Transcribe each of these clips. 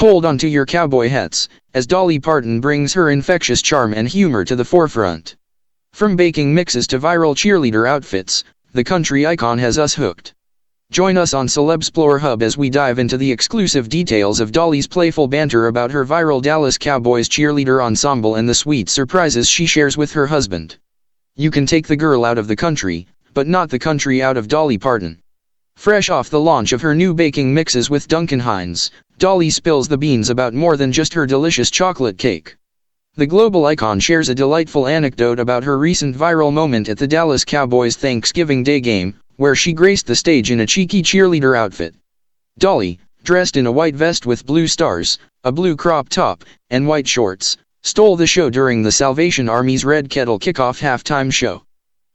Hold on to your cowboy hats, as Dolly Parton brings her infectious charm and humor to the forefront. From baking mixes to viral cheerleader outfits, the country icon has us hooked. Join us on CelebXplore Hub as we dive into the exclusive details of Dolly's playful banter about her viral Dallas Cowboys cheerleader ensemble and the sweet surprises she shares with her husband. You can take the girl out of the country, but not the country out of Dolly Parton. Fresh off the launch of her new baking mixes with Duncan Hines, Dolly spills the beans about more than just her delicious chocolate cake. The global icon shares a delightful anecdote about her recent viral moment at the Dallas Cowboys Thanksgiving Day game, where she graced the stage in a cheeky cheerleader outfit. Dolly, dressed in a white vest with blue stars, a blue crop top, and white shorts, stole the show during the Salvation Army's Red Kettle kickoff halftime show.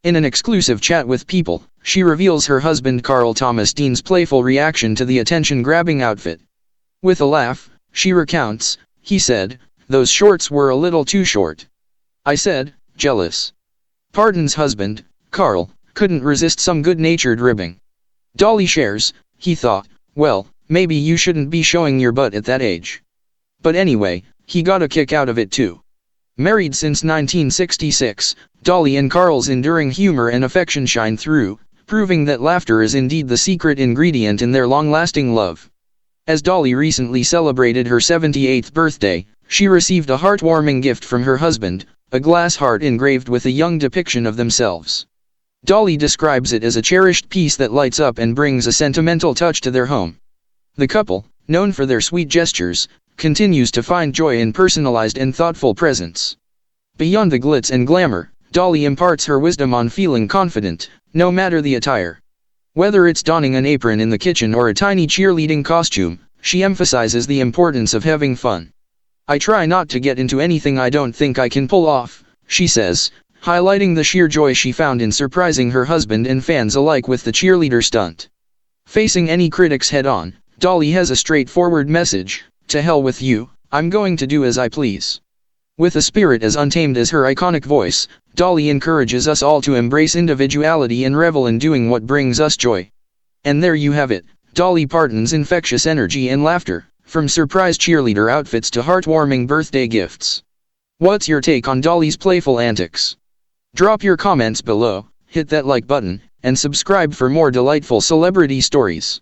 In an exclusive chat with People, she reveals her husband Carl Thomas Dean's playful reaction to the attention-grabbing outfit. With a laugh, she recounts, "He said, 'Those shorts were a little too short.' I said, 'Jealous.'" Parton's husband, Carl, couldn't resist some good-natured ribbing. Dolly shares, "He thought, well, maybe you shouldn't be showing your butt at that age. But anyway, he got a kick out of it too." Married since 1966, Dolly and Carl's enduring humor and affection shine through, proving that laughter is indeed the secret ingredient in their long-lasting love. As Dolly recently celebrated her 78th birthday, she received a heartwarming gift from her husband, a glass heart engraved with a young depiction of themselves. Dolly describes it as a cherished piece that lights up and brings a sentimental touch to their home. The couple, known for their sweet gestures, continues to find joy in personalized and thoughtful presents. Beyond the glitz and glamour, Dolly imparts her wisdom on feeling confident, no matter the attire. Whether it's donning an apron in the kitchen or a tiny cheerleading costume, she emphasizes the importance of having fun. "I try not to get into anything I don't think I can pull off," she says, highlighting the sheer joy she found in surprising her husband and fans alike with the cheerleader stunt. Facing any critics head-on, Dolly has a straightforward message: "To hell with you, I'm going to do as I please." With a spirit as untamed as her iconic voice, Dolly encourages us all to embrace individuality and revel in doing what brings us joy. And there you have it, Dolly Parton's infectious energy and laughter, from surprise cheerleader outfits to heartwarming birthday gifts. What's your take on Dolly's playful antics? Drop your comments below, hit that like button, and subscribe for more delightful celebrity stories.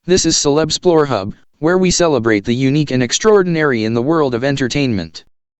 This is CelebXplore Hub, where we celebrate the unique and extraordinary in the world of entertainment.